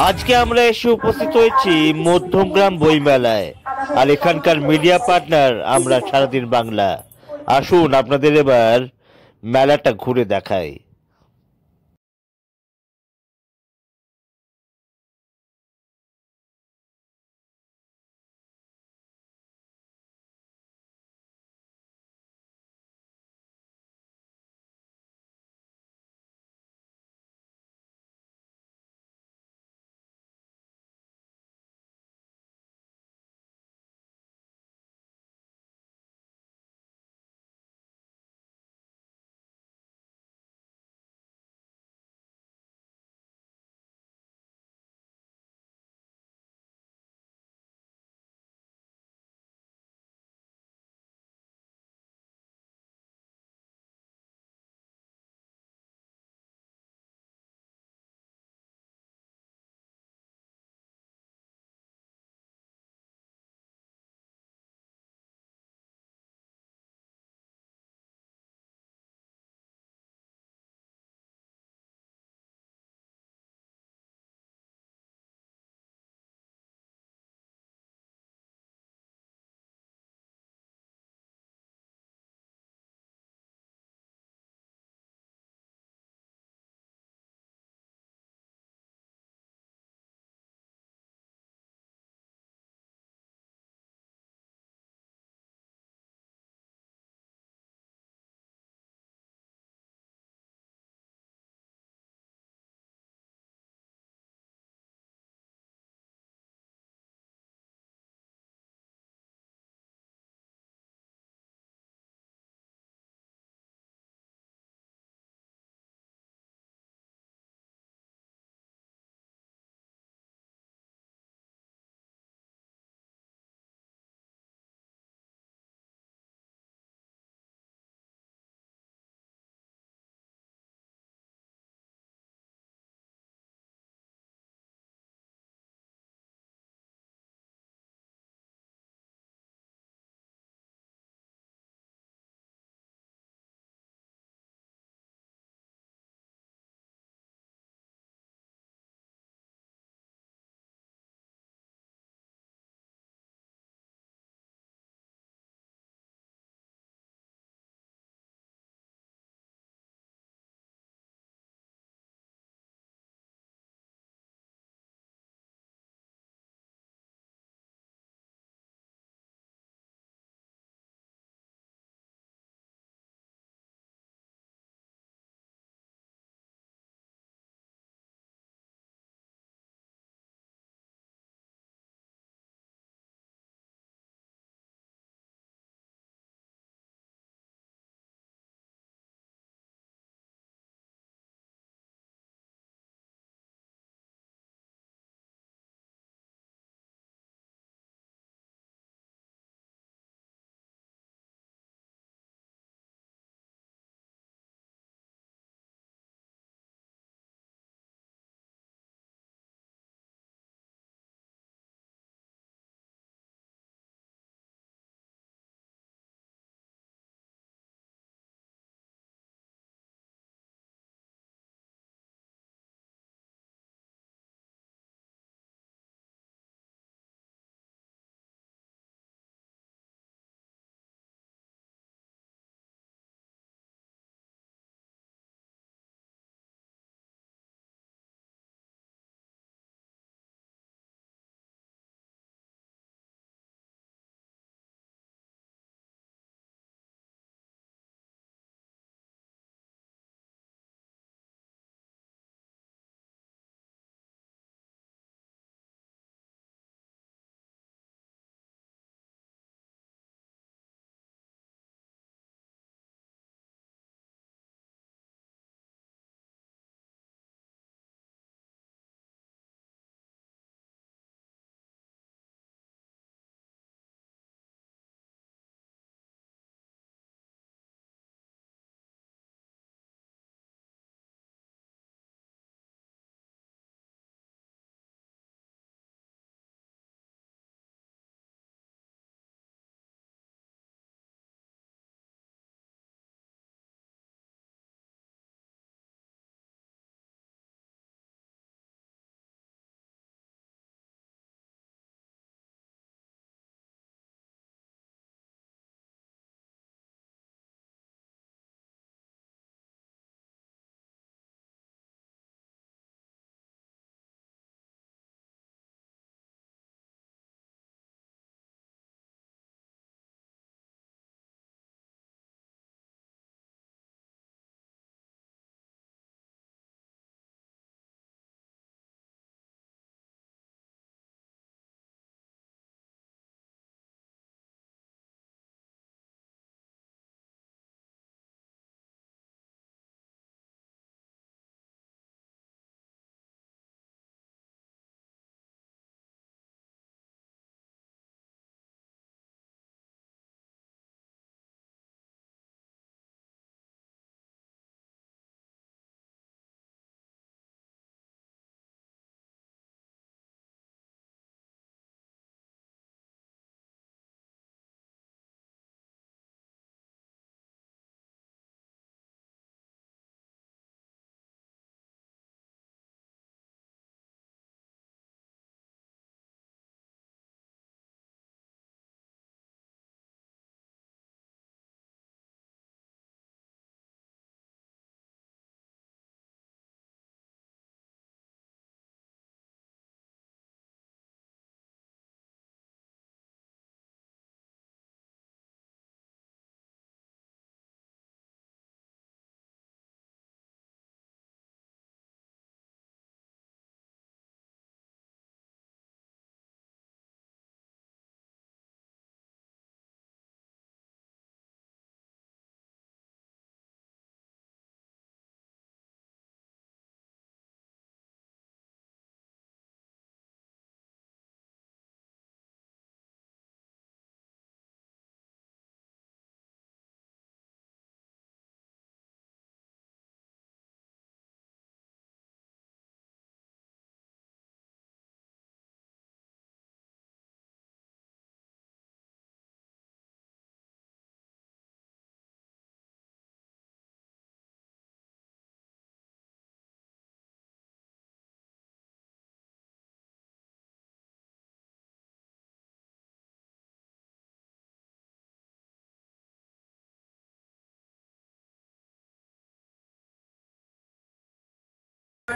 আজকে আমরা এসে উপস্থিত হয়েছি মধ্যমগ্রাম বইমেলায়। আর এখানকার মিডিয়া পার্টনার আমরা সারাদিন বাংলা। আসুন আপনাদের এবার মেলাটা ঘুরে দেখাই।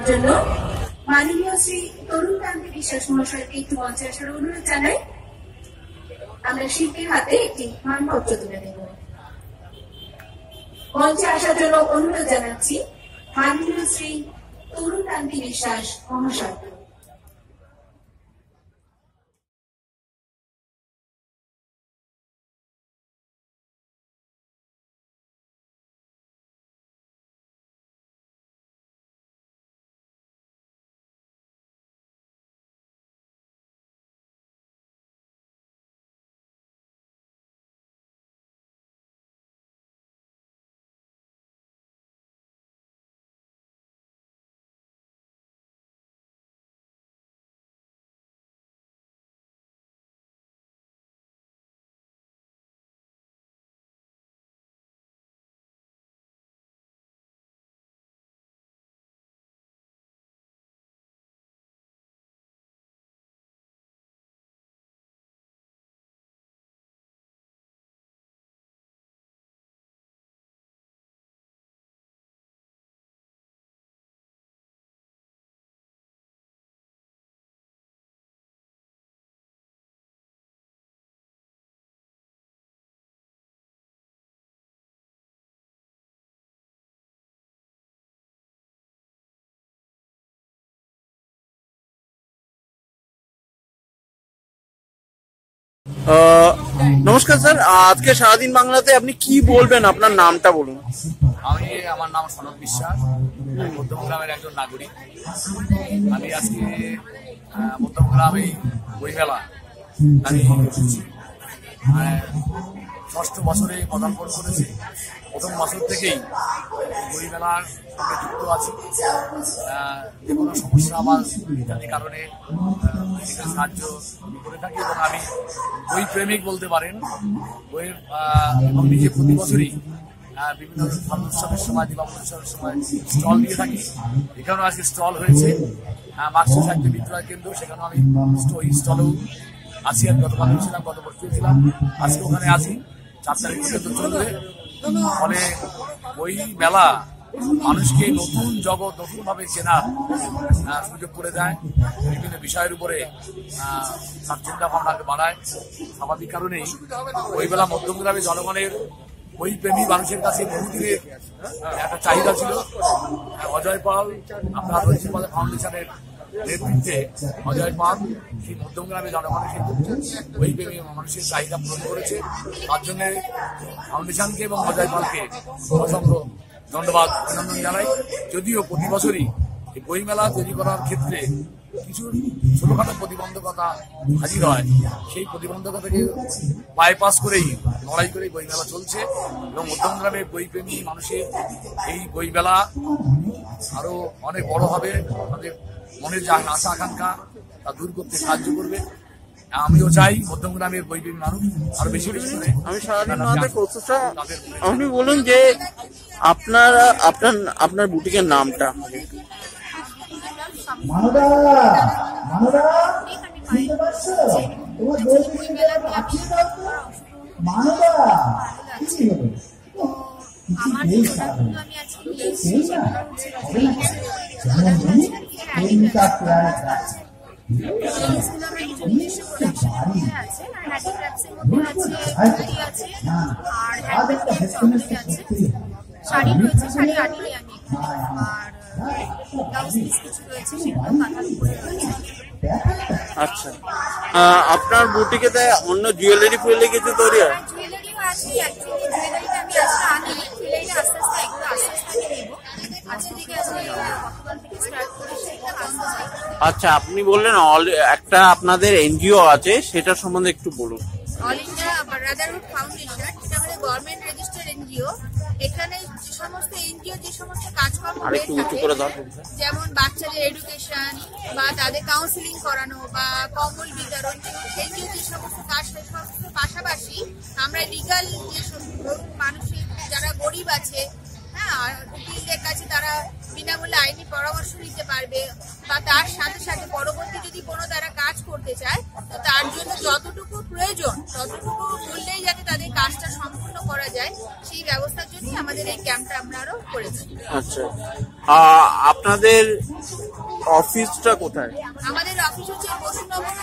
জন্য মাননীয় শ্রী তরুণ কান্তি বিশ্বাস মহাশয়কে একটু মঞ্চে আসার অনুরোধ জানাই। আমরা শিল্পীর হাতে একটি মানপত্র তুলে দেব। মঞ্চে আসার জন্য অনুরোধ জানাচ্ছি মাননীয় শ্রী তরুণ কান্তি বিশ্বাস মহাশয়কে। নমস্কার স্যার, আজকে সারাদিন বাংলাতে আপনি কি বলবেন? আপনার নামটা বলুন। আমার নাম সনদ বিশ্বাস, আমি মধ্যমগ্রামের একজন নাগরিক। আমি আজকে মধ্যমগ্রামে বইমেলা আমি ষষ্ঠ বছরে পদার্পণ করেছি। প্রথম বছর থেকেই বইমেলার সঙ্গে যুক্ত আছি। যে কোনো সমস্যা আমার ইত্যাদি কারণে সাহায্য করে থাকি এবং আমি বই প্রেমিক বলতে পারেন। বইয়ের এবং নিজে প্রতি বছরই বিভিন্ন উৎসবের সময়, দীপাবলি উৎসবের সময় স্টল দিয়ে থাকি। এখানেও আজকে স্টল হয়েছে মার্কসিক সাহিত্য বিক্রয় কেন্দ্র, সেখানেও আমি ওই স্টলেও আছি। আর গতকাল ছিলাম, গত বছর ছিলাম, আজকে ওখানে আছি। 4 তারিখ পর্যন্ত চলবে। ফলে বই মেলা মানুষকে নতুন জগৎ, নতুনভাবে চেনার সুযোগ করে দেয়। বিভিন্ন বিষয়ের উপরে তার চিন্তা ভাবনাকে বাড়ায়। স্বাভাবিক কারণেই বইমেলা মধ্যমগ্রামে জনগণের বই প্রেমী মানুষের কাছে বহুদিনের একটা চাহিদা ছিল। অজয় পাল, আপনার ফাউন্ডেশনের নেতৃত্বে অজয় পাল সেই মধ্যমগ্রামে জনগণের বই প্রেমী মানুষের চাহিদা পূরণ করেছে। তার জন্য ফাউন্ডেশনকে এবং অজয় পালকে অসংখ্য ধন্যবাদ, অভিনন্দন জানাই। যদিও প্রতি বছরই এই বইমেলা তৈরি করার ক্ষেত্রে কিছু ছোটখাটো প্রতিবন্ধকতা হাজির হয়, সেই প্রতিবন্ধকতাকে বাইপাস করেই লড়াই করেই বইমেলা চলছে এবং মধ্যমগ্রামে বইপ্রেমী মানুষের এই বইমেলা আরো অনেক বড় হবে। তাদের মনের যে আশা আকাঙ্ক্ষা তা দূর করতে সাহায্য করবে। আমিও চাই মধ্যমগ্রামের বইপ্রেমী মানুষ আরো বেশি বেশি করে। আমি সারাদিন আপনি বলুন যে আপনার বুটিকের নামটা। শাড়ি রয়েছে, শাড়ি আনিনি আমি, আর ব্লাউজ পিস কিছু রয়েছে, সেগুলো কাঁথার উপরে রয়েছে। আচ্ছা, আপনার বুটিকেতে অন্য জুয়েলারি ফুয়েলারি কিছু তৈরি হয়? জুয়েলারিও আছে, অ্যাকচুয়ালি জুয়েলারিটা আমি আজকে আনিনি, জুয়েলারিটা আস্তে আস্তে এগুলো আস্তে আস্তে নেব। আজকে থেকে আজকে গতকাল থেকে স্টার্ট করেছি, এটা আস্তে আস্তে। আচ্ছা, আপনি বললেন একটা আপনাদের এনজিও আছে, সেটা সম্বন্ধে একটু বলুন। অল ইন্ডিয়া ব্রাদারহুড ফাউন্ডেশন, এটা আমাদের গভর্নমেন্ট রেজিস্টার্ড এনজিও। এখানে যে সমস্ত এনজিও যে সমস্ত কাজকর্ম হয়ে থাকে, যেমন বাচ্চাদের এডুকেশন বা তাদের কাউন্সিলিং করানো বা কম্বল বিতরণ, এনজিও যে সমস্ত কাজ, সেই সমস্ত পাশাপাশি আমরা লিগাল যে মানুষের যারা গরিব আছে, হ্যাঁ, উকিলদের কাছে তারা বিনামূল্যে আইনি পরামর্শ নিতে পারবে, বা তার সাথে সাথে পরবর্তী যদি কোনো তারা কাজ করতে চায় তো তার জন্য যতটুকু প্রয়োজন ততটুকু মূল্যেই যাতে তাদের কাজটা সম্পূর্ণ করা যায়, সেই ব্যবস্থার জন্য আমাদের এই ক্যাম্পটা আমরা আরো করেছি। আচ্ছা, আপনাদের অফিসটা কোথায়? আমাদের অফিস হচ্ছে বসুনগর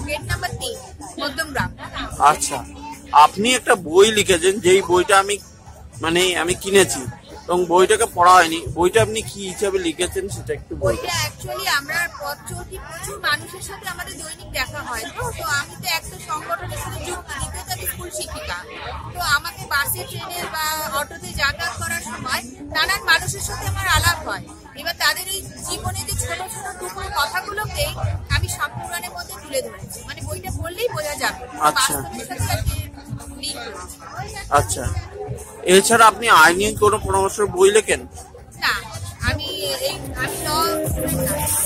গেট নাম্বার 3 মধ্যমগ্রাম। আচ্ছা, আপনি একটা বই লিখেছেন, যেই বইটা আমি কিনেছি এবং বইটাকে পড়া হয়নি। বইটা আপনি কি হিসাবে লিখেছেন সেটা একটু বলুন। বইটা অ্যাকচুয়ালি আমরা পথ চলতি প্রচুর মানুষের সাথে আমাদের দৈনিক দেখা হয়, তো আমি তো একটা সংগঠনের সাথে যুক্ত, দ্বিতীয়ত আমি স্কুল শিক্ষিকা। তো আমাকে বাসে, ট্রেনে বা অটোতে যাতায়াত করার সময় নানান মানুষের সাথে আমার আলাপ হয়। এবার তাদের এই জীবনে যে ছোট ছোট টুকরো কথাগুলোকে আমি সম্পূর্ণের মধ্যে তুলে ধরেছি, মানে বইটা পড়লেই বোঝা যাবে আচ্ছা। বাস্তবের সাথে আর কি লিঙ্ক রয়েছে। আচ্ছা, এছাড়া আপনি আইনি কোনো পরামর্শ বই লেখেন? না, আমি ল স্টুডেন্ট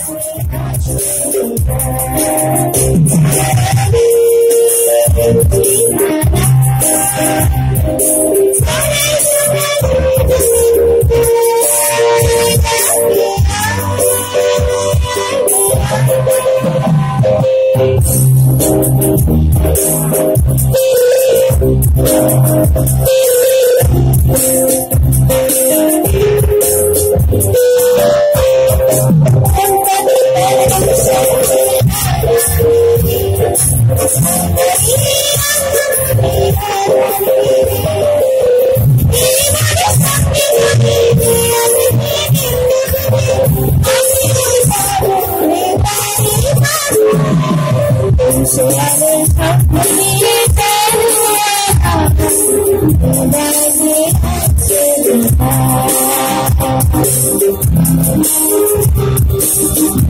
Thank you.